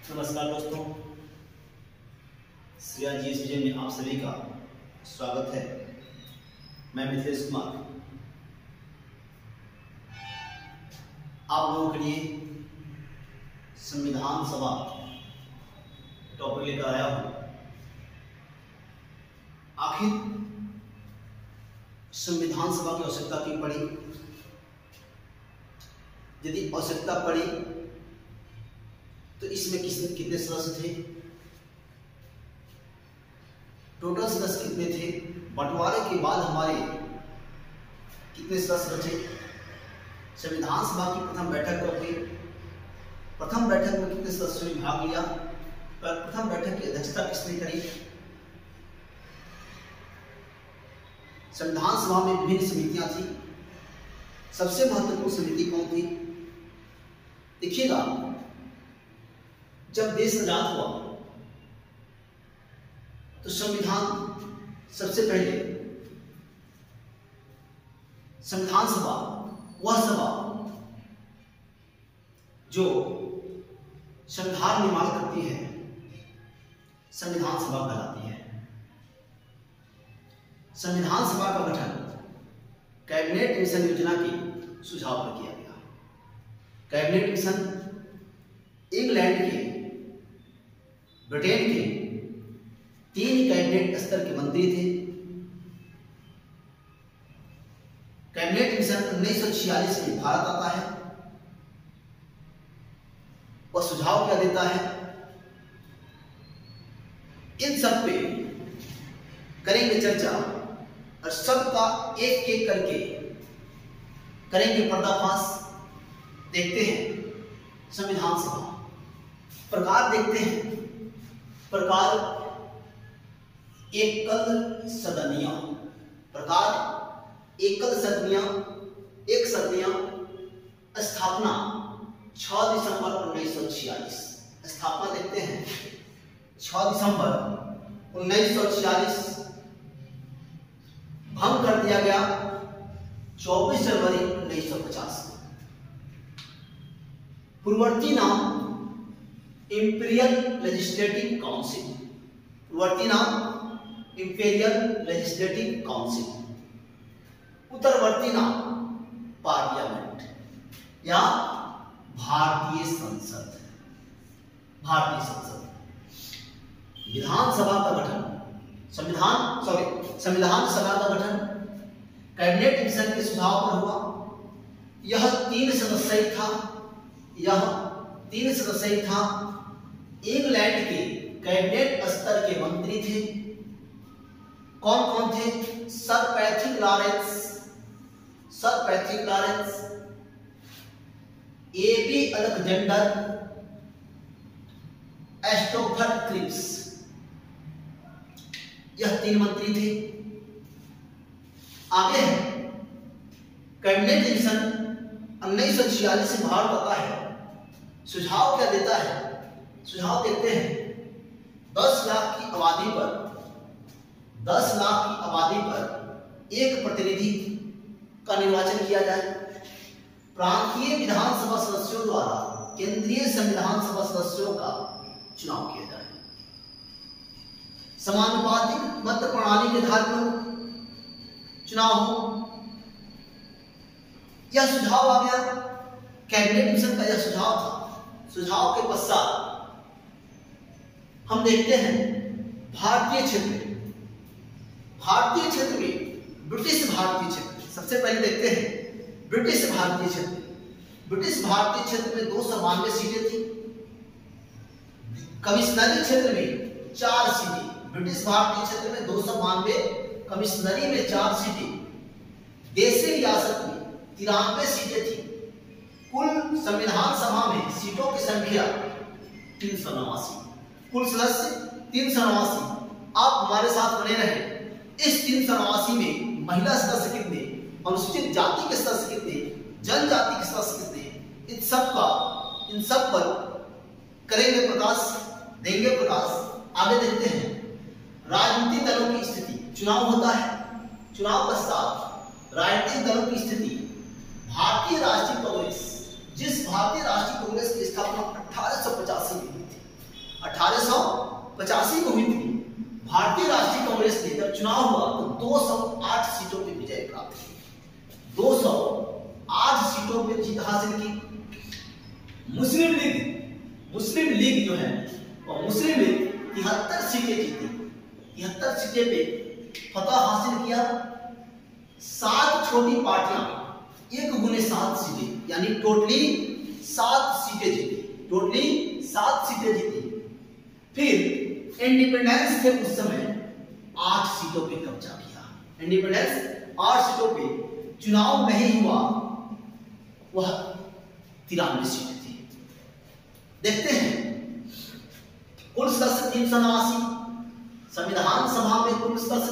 नमस्कार दोस्तों, श्रेया जी में आप सभी का स्वागत है। मैं मिथिलेश कुमार आप लोगों के लिए संविधान सभा टॉपिक लेकर आया हूं। आखिर संविधान सभा की आवश्यकता क्यों पड़ी? यदि आवश्यकता पड़ी तो इसमें कितने सदस्य थे? टोटल सदस्य कितने थे? बंटवारे के बाद हमारे कितने सदस्य बचे? संविधान सभा की प्रथम बैठक कब हुई? प्रथम बैठक में कितने सदस्यों ने भाग लिया? प्रथम बैठक की अध्यक्षता किसने करी? संविधान सभा में विभिन्न समितियां थी। सबसे महत्वपूर्ण समिति कौन थी? देखिएगा, जब देश आजाद हुआ तो संविधान सबसे पहले संविधान सभा वह सभा जो संविधान निर्माण करती है, संविधान सभा कहलाती है। संविधान सभा का गठन कैबिनेट मिशन योजना के सुझाव पर किया गया। कैबिनेट मिशन इंग्लैंड के, ब्रिटेन के 3 कैबिनेट स्तर के मंत्री थे। कैबिनेट मिशन 1946 में भारत आता है। वह सुझाव क्या देता है? इन सब पे करेंगे चर्चा और सबका एक एक करके करेंगे पर्दाफाश। देखते हैं संविधान सभा प्रकार, देखते हैं प्रकार एकल सदनिया, प्रकार एकल सदनिया, एक सदनिया। स्थापना 6 दिसंबर 1946। स्थापना देखते हैं 6 दिसंबर 1946। भंग कर दिया गया 24 जनवरी 1950। पूर्ववर्ती नाम इंपीरियल लेजिस्लेटिव काउंसिल, पूर्ववर्ती नाम इंपीरियल लेजिस्लेटिव काउंसिल, उत्तरवर्ती नाम पार्लियामेंट या भारतीय संसद। भारतीय संसद। विधानसभा का गठन संविधान सभा का गठन कैबिनेट मिशन के सुझाव पर हुआ। यह 3 सदस्यीय था। इंग्लैंड के कैबिनेट स्तर के मंत्री थे। कौन कौन थे? Sir Patrick Lawrence, AB Alexander, Stafford Cripps. यह 3 मंत्री थे। आगे है कैबिनेट मिशन 1946 से भारत आता है। सुझाव क्या देता है? सुझाव देते हैं 10 लाख की आबादी पर एक प्रतिनिधि का निर्वाचन किया जाए। प्रांतीय विधानसभा सदस्यों द्वारा केंद्रीय संविधान सभा सदस्यों का चुनाव किया जाए। समानुपातिक मत प्रणाली के आधार पर चुनाव हो। यह सुझाव आ गया। कैबिनेट मिशन का यह सुझाव था। सुझाव के पश्चात हम देखते हैं भारतीय क्षेत्र में ब्रिटिश भारतीय क्षेत्र। सबसे पहले देखते हैं ब्रिटिश भारतीय क्षेत्र में 292 सीटें थी। कमिश्नरी क्षेत्र में 4 सीटें। ब्रिटिश भारतीय क्षेत्र में 292, कमिश्नरी में 4 सीटें। देशी रियासत में 93 सीटें थी। कुल संविधान सभा में सीटों की संख्या 389। कुल सदस्य 389। आप हमारे साथ बने रहे। इस 389 में महिला सदस्य कितने, अनुसूचित जाति के सदस्य कितने, जनजाति के सदस्य कितने, इन सब पर करेंगे प्रकाश, देंगे प्रकाश। आगे देखते हैं राजनीतिक दलों की स्थिति। चुनाव होता है। चुनाव पश्चात राजनीतिक दलों की स्थिति। भारतीय राष्ट्रीय कांग्रेस, जिस भारतीय राष्ट्रीय कांग्रेस की स्थापना 1885 में हुई थी, 1885 को हुई थी। भारतीय राष्ट्रीय कांग्रेस ने जब चुनाव हुआ तो 208 सीटों पर विजय प्राप्त की, 208 सीटों पर जीत हासिल की। मुस्लिम लीग जो है और मुस्लिम लीग 73 सीटें जीती, 73 सीटें पे फतह हासिल किया। 7 छोटी पार्टियां 1 गुने 7 सीटें यानी टोटली 7 सीटें जीती। फिर इंडिपेंडेंस थे उस समय 8 सीटों पे कब्जा किया। इंडिपेंडेंस 8 सीटों पे चुनाव नहीं हुआ, वह 93 सीटें थी। देखते हैं कुल सदस्य 389, संविधान सभा में कुल सदस्य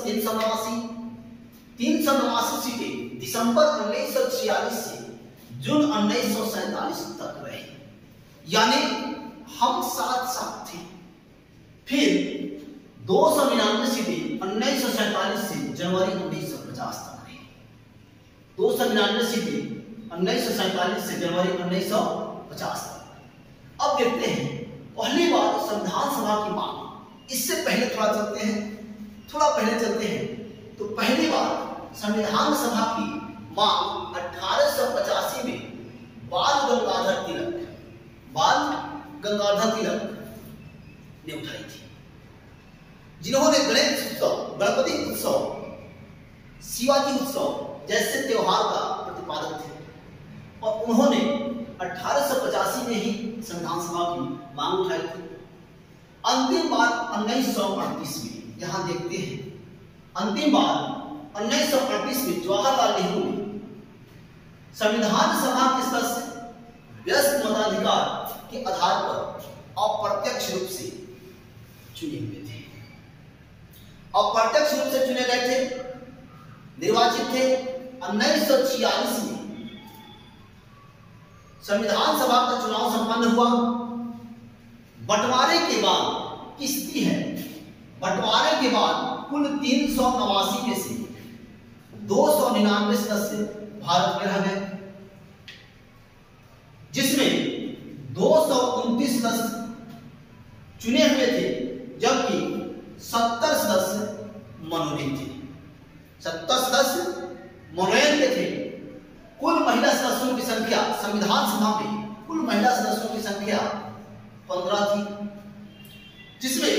389 सीटें दिसंबर 1946 से जून 1947 तक रहे, यानी हम साथ थे। फिर 299 सीटें 1947 से जनवरी 1950 तक रही। 299 सीटें 1947 से जनवरी 1950 तक। अब देखते हैं पहली बार संविधान सभा की मांग, इससे पहले थोड़ा पहले चलते हैं तो पहली बार संविधान सभा की मांग 1885 में बाल गंगाधर तिलक ने उठाई थी, जिन्होंने गणपति उत्सव, शिवाजी उत्सव जैसे त्योहार का प्रतिपादक थे और उन्होंने 1885 में ही संविधान सभा की मांग उठाई थी। अंतिम बार 1938 में, यहां देखते हैं अंतिम बार 1938 में जवाहरलाल नेहरू ने संविधान सभा के सदस्य व्यस्त मताधिकार के आधार पर अप्रत्यक्ष रूप से चुने हुए थे। अप्रत्यक्ष रूप से चुने गए थे, निर्वाचित थे। 1946 में संविधान सभा का चुनाव संपन्न हुआ। बंटवारे के बाद की स्थिति है, बंटवारे के बाद कुल 389 में से 299 सदस्य भारत में रह गए, जिसमें 229 सदस्य चुने हुए थे, जबकि 70 सदस्य मनोनीत थे। 70 सदस्य मनोनीत थे। कुल महिला सदस्यों की संख्या संविधान सभा में कुल महिला सदस्यों की संख्या 15 थी, जिसमें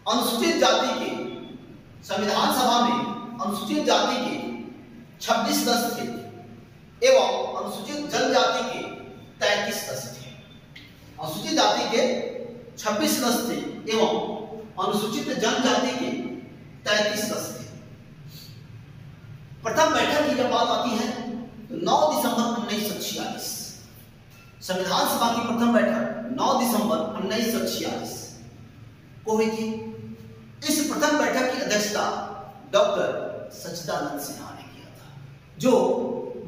अनुसूचित जाति के संविधान सभा में अनुसूचित जाति के 26 सदस्य थे एवं अनुसूचित जनजाति के 33 सदस्य थे। अनुसूचित जाति के 26 सदस्य थे एवं अनुसूचित जनजाति के 33 सदस्य थे। प्रथम बैठक की जब बात आती है तो 9 दिसंबर 1946 संविधान सभा की प्रथम बैठक 9 दिसंबर 1946 को हुई थी। इस प्रथम बैठक की अध्यक्षता डॉक्टर सच्चिदानंद सिन्हा ने किया था, जो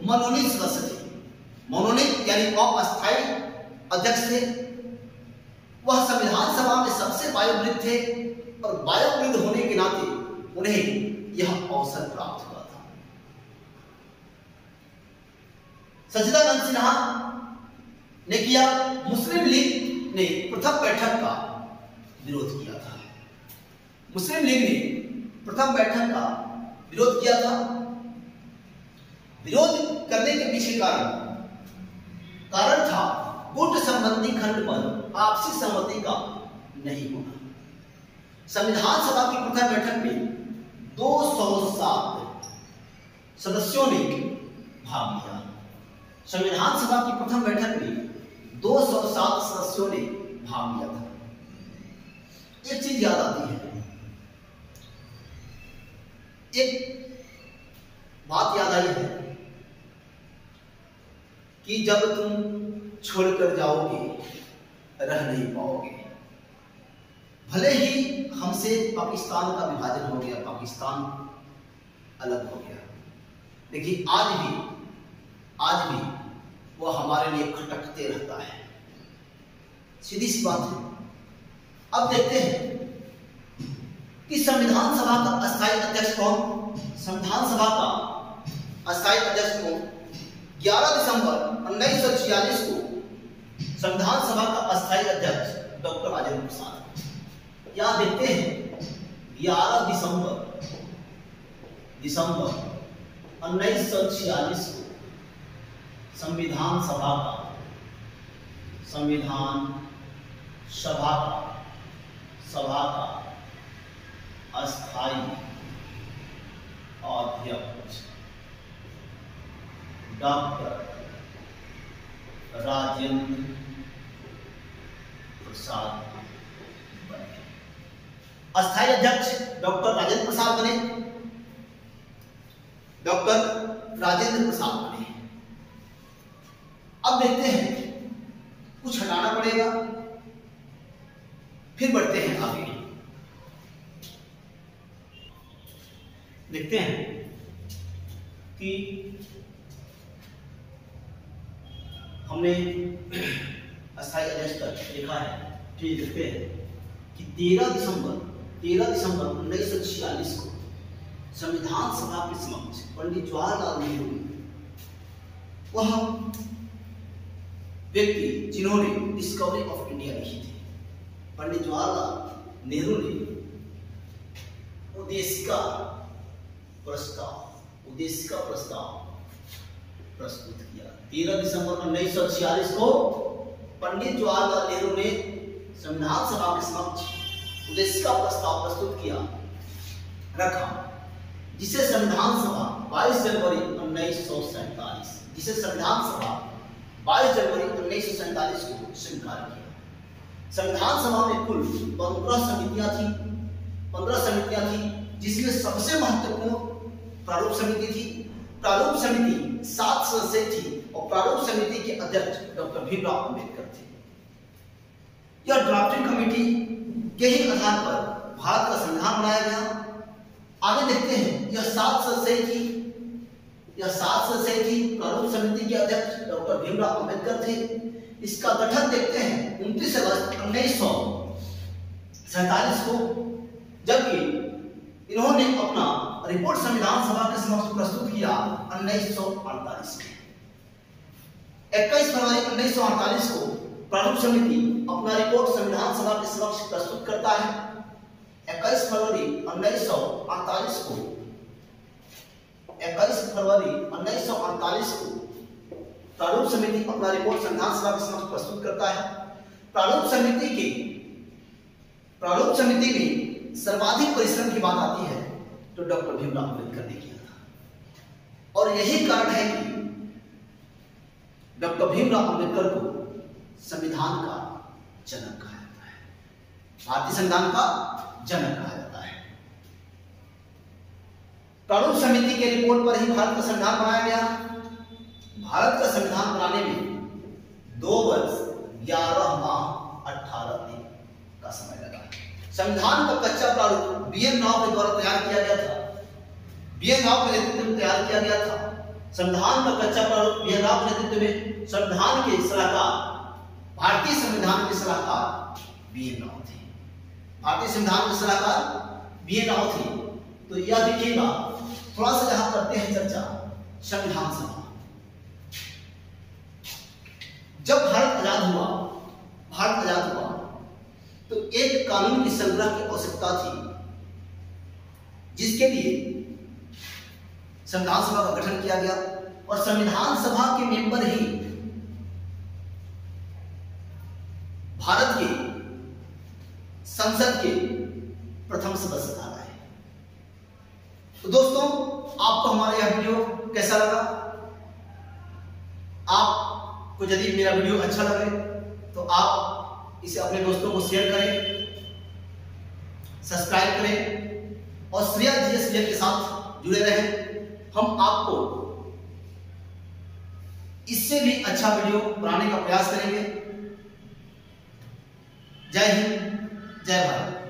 मनोनीत सदस्य थे। मनोनीत यानी अस्थायी अध्यक्ष थे। वह संविधान सभा में सबसे वयोवृद्ध थे और वयोवृद्ध होने के नाते उन्हें यह अवसर प्राप्त हुआ था। सच्चिदानंद सिन्हा ने किया। मुस्लिम लीग ने प्रथम बैठक का विरोध किया था। मुस्लिम लीग ने प्रथम बैठक का विरोध किया था। विरोध करने के पीछे कारण था गुट संबंधी खंड पर आपसी सहमति का नहीं होना। संविधान सभा की प्रथम बैठक में 207 सदस्यों ने भाग लिया। संविधान सभा की प्रथम बैठक में 207 सदस्यों ने भाग लिया था। एक चीज याद आती है, एक बात याद आई है कि जब तुम छोड़कर जाओगे रह नहीं पाओगे। भले ही हमसे पाकिस्तान का विभाजन हो गया, पाकिस्तान अलग हो गया, लेकिन आज भी वह हमारे लिए खटकते रहता है। सीधी सी बात है। अब देखते हैं कि संविधान सभा का अस्थायी अध्यक्ष कौन। संविधान सभा का अस्थायी अध्यक्ष कौन। 11 दिसंबर 1946 को संविधान सभा का अस्थायी अध्यक्ष डॉक्टर राजेंद्र प्रसाद। यहाँ देखते हैं 11 दिसंबर 1946 को संविधान सभा का अस्थायी अध्यक्ष डॉक्टर राजेंद्र प्रसाद बने। अस्थायी अध्यक्ष डॉक्टर राजेंद्र प्रसाद बने। डॉक्टर राजेंद्र प्रसाद बने। अब देखते हैं, कुछ हटाना पड़ेगा, फिर बढ़ते हैं आगे। देखते हैं कि हमने अस्थायी अध्यक्ष तक लिखा है। फिर देखते हैं कि 13 दिसंबर 1946 को संविधान सभा के समक्ष पंडित जवाहरलाल नेहरू, वह व्यक्ति जिन्होंने डिस्कवरी ऑफ इंडिया लिखी थी, पंडित जवाहरलाल नेहरू ने उद्देशिका प्रस्ताव प्रस्तुत किया। 13 दिसंबर 1946 को पंडित जवाहरलाल नेहरू ने संविधान सभा के समक्ष उद्देशिका प्रस्ताव प्रस्तुत किया, रखा, जिसे संविधान सभा 22 जनवरी 1947 को स्वीकार किया। संविधान सभा में कुल 15 समितियां थी, जिसमें सबसे महत्वपूर्ण प्रारूप समिति थी। प्रारूप समिति 7 सदस्य थी और प्रारूप समिति के अध्यक्ष डॉक्टर भीमराव अंबेडकर थे। यह ड्राफ्टिंग कमेटी के ही आधार पर भारत का संविधान बनाया गया। आगे देखते हैं, यह 7 सदस्य थी। प्रारूप समिति के अध्यक्ष डॉक्टर भीमराव अंबेडकर थे। इसका गठन देखते हैं 29 अगस्त 1947 को, जबकि इन्होंने अपना रिपोर्ट संविधान सभा के समक्ष प्रस्तुत किया 1948 में। 21 फरवरी 1948 को प्रारूप समिति अपना रिपोर्ट संविधान सभा के समक्ष प्रस्तुत करता है। 21 फरवरी 1948 को प्रारूप समिति अपना रिपोर्ट संविधान सभा के समक्ष प्रस्तुत करता है। प्रारूप समिति में सर्वाधिक परिश्रम की बात आती है तो डॉक्टर भीमराव अंबेडकर ने किया था, और यही कारण है कि डॉक्टर भीमराव अंबेडकर को संविधान का जनक कहा जाता है, भारतीय संविधान का जनक कहा जाता है। प्रारूप समिति के रिपोर्ट पर ही भारत का संविधान बनाया गया। भारत का संविधान बनाने में 2 वर्ष 11 माह 18 दिन का समय लगा। संविधान का कच्चा प्रारूप BN राव के द्वारा तैयार किया गया था। BN राव के नेतृत्व में तैयार किया गया था। संविधान का कच्चा प्रारूप BN राव के नेतृत्व में, संविधान के सलाहकार, भारतीय संविधान के सलाहकार BN राव थे। भारतीय संविधान के सलाहकार BN राव थे। तो यह देखिएगा, थोड़ा सा जहां करते हैं चर्चा संविधान सभा। जब भारत आजाद हुआ तो एक कानून की संग्रह की आवश्यकता थी, जिसके लिए संविधान सभा का गठन किया गया, और संविधान सभा के मेंबर ही भारत के संसद के प्रथम सदस्य था। तो दोस्तों, आपको हमारा यह वीडियो कैसा लगा? आपको यदि मेरा वीडियो अच्छा लगे तो आप इसे अपने दोस्तों को शेयर करें, सब्सक्राइब करें और श्रेया GSVL के साथ जुड़े रहें। हम आपको इससे भी अच्छा वीडियो बनाने का प्रयास करेंगे। जय हिंद, जय भारत।